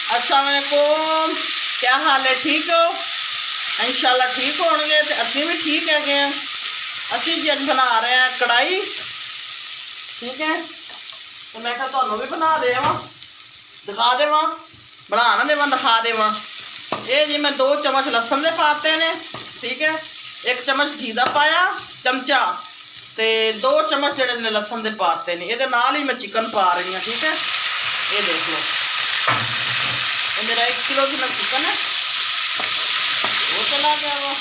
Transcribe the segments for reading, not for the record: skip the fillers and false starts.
अस्सलाम वालेकुम, क्या हाल है? ठीक हो? इंशाल्लाह ठीक होंगे। तो असी भी ठीक है। असी जी अज बना रहे हैं कढ़ाई। ठीक है, तो मैं क्या भी बना देव, दिखा देव, बना ना देव, दिखा देव। ये जी मैं 2 चम्मच लसन के पाते ने। ठीक है, 1 चम्मच घी का पाया, चमचा, तो 2 चम्मच जोड़े ने लसन के पाते ने। ये ही मैं चिकन पा रही हूँ। ठीक है, ये देख लो, ये मेरा 1 किलो की चिकन है, वो चला गया वो।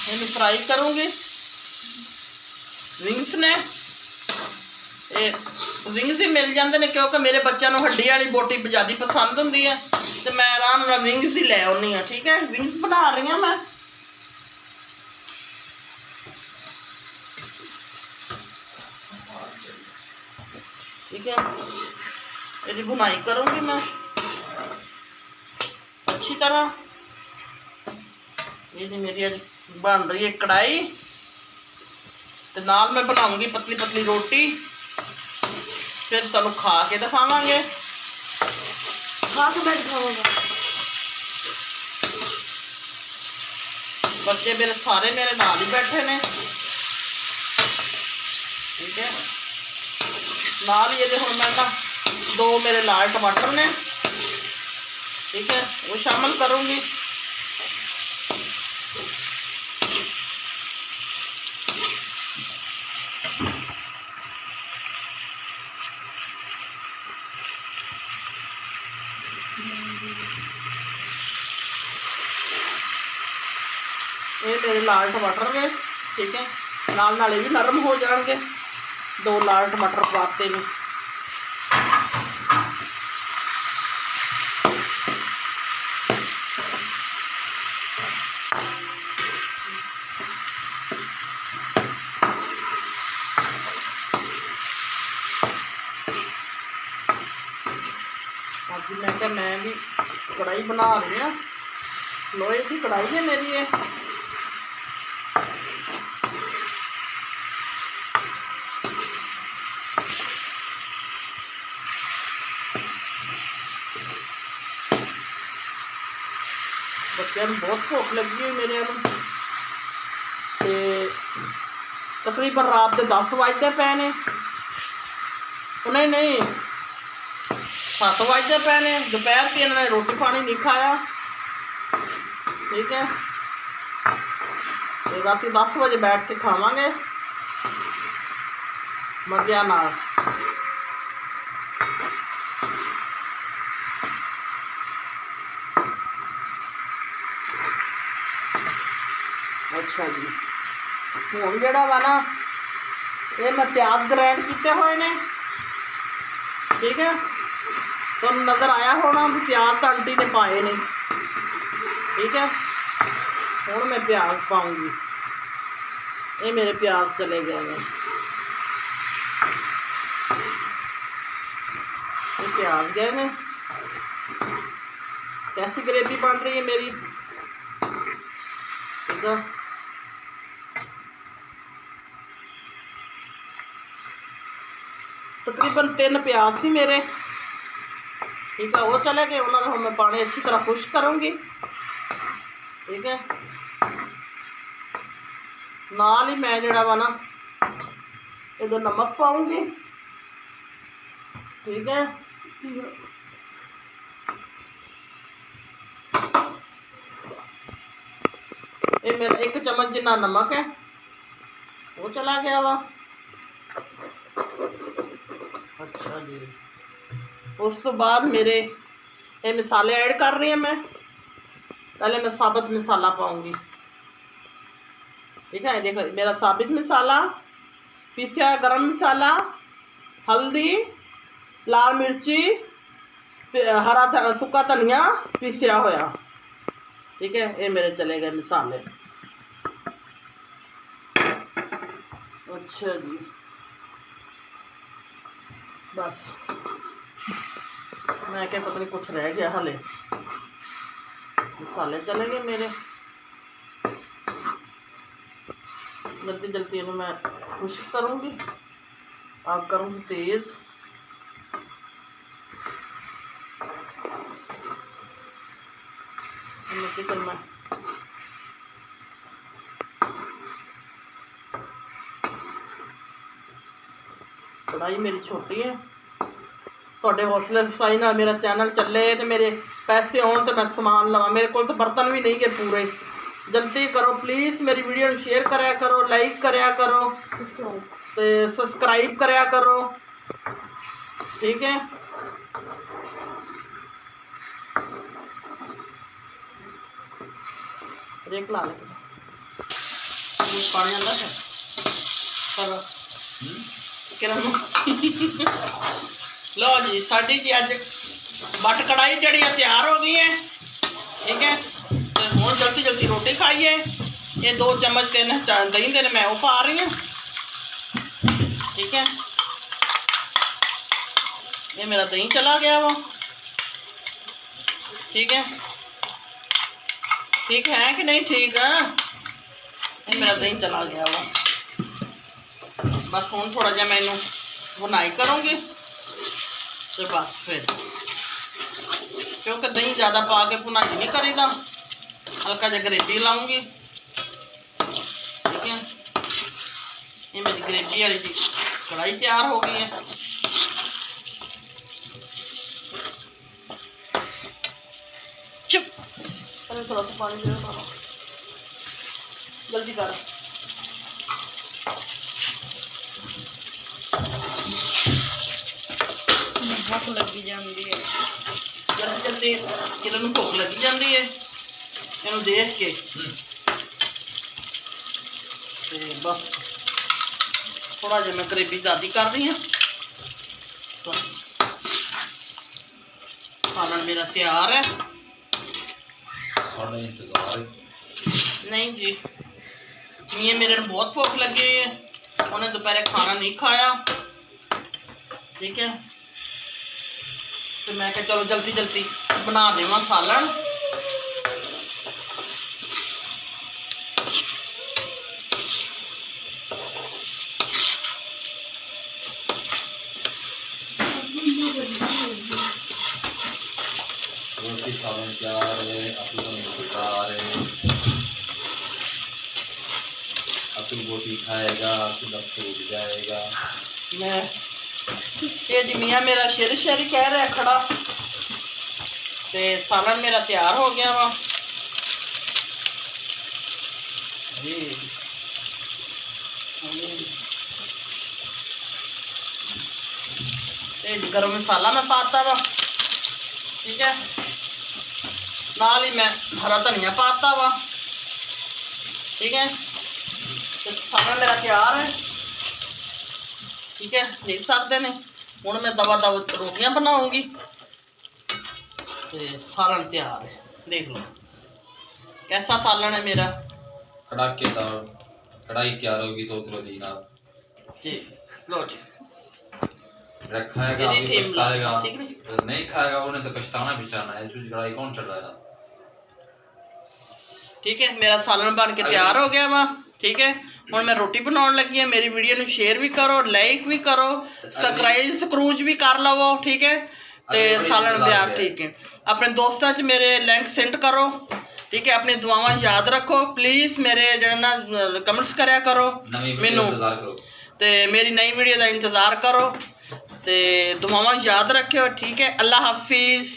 इन्हें फ्राई करूँगी। विंग्स ने विंग्स ही मिल जाते हैं, क्योंकि मेरे बच्चों को हड्डी वाली बोटी ज़्यादा पसंद होंगी है, तो मैं आराम नाल विंग्स ही लै आनी हाँ। ठीक है, विंग्स बना रही हूँ मैं। ठीक है, इसकी बुनाई करूँगी मैं अच्छी तरह। ये जी मेरी अज बन रही है कढ़ाई, तो नाल मैं बनाऊंगी पतली पतली रोटी, फिर तुहानू खा के दिखावांगे। खा के मैं दिखाऊंगा। बच्चे मेरे सारे मेरे नाल ही बैठे ने। ठीक है, नाल ही ये हुण मैं ना 2 मेरे लाल टमाटर ने, ठीक है, वो शामिल करूँगी। ये मेरे लाल टमाटर ने। ठीक है, नाल नाल भी नरम हो जाएंगे। 2 लाल टमाटर पाते ने। अभी मैं क्या, मैं भी कढ़ाई बना रही हूँ। लोहे की कढ़ाई है मेरी ये। बच्चों को बहुत भुख लगी हुई मेरे को। तकरीबन रात के 10 बजते पे ने। नहीं 7 बजते पे ने। दोपहर की इन्होंने रोटी पानी नहीं खाया। ठीक है, तो रात 10 बजे बैठ के खावांगे मज़े नाल। अच्छा जी, हुण जिहड़ा वा ना, ये मैं प्याज ग्राइंड किए हुए ने। ठीक है, तो नज़र आया होना भी प्याज तो आंटी ने पाए नहीं। ठीक है, हुण मैं प्याज पाऊँगी। ये मेरे प्याज चले गए हैं। ये प्याज गए ने। कैसी ग्रेवी बन रही है मेरी? ठीक है, तकरीबन 3 प्याज सी मेरे। ठीक है, वो चले गए। उन्होंने मैं पानी अच्छी तरह खुश करूँगी। ठीक है, नाल ही मैं जड़ा वा ना इधर नमक पाऊँगी। ठीक है, ये मेरा 1 चम्मच जितना नमक है, वो चला गया वा। अच्छा जी, उस तो बाद मेरे ये मसाले ऐड कर रही हूँ मैं। पहले मैं साबुत मसाला पाऊँगी। ठीक है, देखो मेरा साबित मसाला, पीसा गरम मसाला, हल्दी, लाल मिर्ची, हरा सुक्का धनिया पीसिया होया। ठीक है, ये मेरे चले गए मसाले। अच्छा जी, बस मैं क्या पता नहीं कुछ रह गया हले। मसाले चले गए मेरे। जल्दी जल्दी इन्हें मैं खुश करूँगी। आग करूँगी तेज। किचन में कढ़ाई मेरी छोटी है, ਤੁਹਾਡੇ ਹੌਸਲੇ ਅਫਜ਼ਾਈ ਨਾਲ ਮੇਰਾ ਚੈਨਲ ਚੱਲੇ ਤੇ ਮੇਰੇ ਪੈਸੇ ਆਉਣ ਤੇ ਮੈਂ ਸਮਾਨ ਲਵਾਂ। ਮੇਰੇ ਕੋਲ ਤਾਂ ਬਰਤਨ ਵੀ ਨਹੀਂ ਗੇ ਪੂਰੇ। ਜਲਦੀ ਕਰੋ ਪਲੀਜ਼, ਮੇਰੀ ਵੀਡੀਓ ਨੂੰ ਸ਼ੇਅਰ ਕਰਿਆ ਕਰੋ, ਲਾਈਕ ਕਰਿਆ ਕਰੋ ਤੇ ਸਬਸਕ੍ਰਾਈਬ ਕਰਿਆ ਕਰੋ, ਠੀਕ ਹੈ। ਦੇਖ ਲਾ ਲੈ ਪਾਣੀ ਆਂਦਾ ਹੈ ਪਰ ਕਿਰਨ ਲਓ ਜੀ, ਸਾਡੀ ਜੀ ਅੱਜ ਬਟ ਕੜਾਈ ਜਿਹੜੀ ਆ ਤਿਆਰ ਹੋ ਗਈ ਹੈ, ਠੀਕ ਹੈ। ਤੇ ਹੁਣ ਜਲਦੀ ਜਲਦੀ ਰੋਟੀ ਖਾਈਏ। ਇਹ 2 ਚਮਚ ਤਿੰਨ ਦਹੀਂ ਦੇ ਨੇ ਮੈਂ ਉਹ ਪਾ ਰਹੀ ਹਾਂ, ਠੀਕ ਹੈ। ਇਹ ਮੇਰਾ ਦਹੀਂ ਚਲਾ ਗਿਆ ਵਾ, ठीक है। ठीक है कि नहीं? ठीक है, ये मेरा दही चला गया वा। बस हूँ थोड़ा जहा मैं इनू बुनाई करूँगी तो बस फिर, क्योंकि दही ज़्यादा पा के बुनाई नहीं करेगा, हल्का जहा ग्रेवी लाऊंगी, ठीक है। ये मेरी ग्रेवी वाली जी कढ़ाई तैयार हो गई है। चुप, अरे थोड़ा सा पानी दे दो, जल्दी कर। भूख लगी जाती है, जल्दी जल्दी किरण भूख लगी जाती है इनू देख के। ते बस थोड़ा जिहा मैं ग्रेवी ज़्यादा कर रही हूँ। बस खाना मेरा तैयार है। इंतजार नहीं जी, मियाँ मेरे ने बहुत भूख लगी है, उन्हें दोपहर खाना नहीं खाया, ठीक है। तो मैं क्या चलो जल्दी जल्दी बना देवा सालन। रोटी सालन तैयार है, अतुल इंतजार है। अतुल रोटी खाएगा, अतुल उठ जाएगा। मैं ये जी मियाँ मेरा शेर शेर कह रहा है खड़ा, ते सालन मेरा तैयार हो गया वा जी। ये गरम मसाला मैं पाता वा, ठीक है। नाल ही मैं हरा धनिया पाता वा, ठीक है। तो सालन मेरा तैयार है, ठीक है, देख सकते हैं। हूँ मैं दवा दवा रोटियां बनाऊंगी, सालन तैयार है, देख लो कैसा सालन है मेरा। कड़ाकेदार कढ़ाई तैयार होगी 2 किलो दी नाल जी। लो जी, खाएगा अभी पछताएगा, नहीं खाएगा उन्हें तो पछताना बिचाना है। चूज कढ़ाई कौन चढ़ रहा है, ठीक है। मेरा सालन बन के तैयार हो गया वा, ठीक है। ਹੁਣ मैं रोटी बनाने लगी है। मेरी वीडियो ਨੂੰ शेयर भी करो, लाइक भी करो, सब्सक्राइब ਸਕਰੂਜ भी कर लवो, ठीक है। ਤੇ ਸਾਲਣ ਪਿਆਰ, ठीक है। अपने दोस्तों च मेरे लिंक सेंड करो, ठीक है। अपनी दुआवां याद रखो प्लीज़, मेरे ਜਿਹੜਾ ਨਾ कमेंट्स करया करो मैनू, ਤੇ मेरी नई वीडियो का इंतज़ार करो, ਤੇ दुआवां याद रखियो, ठीक है। अल्लाह हाफिज़।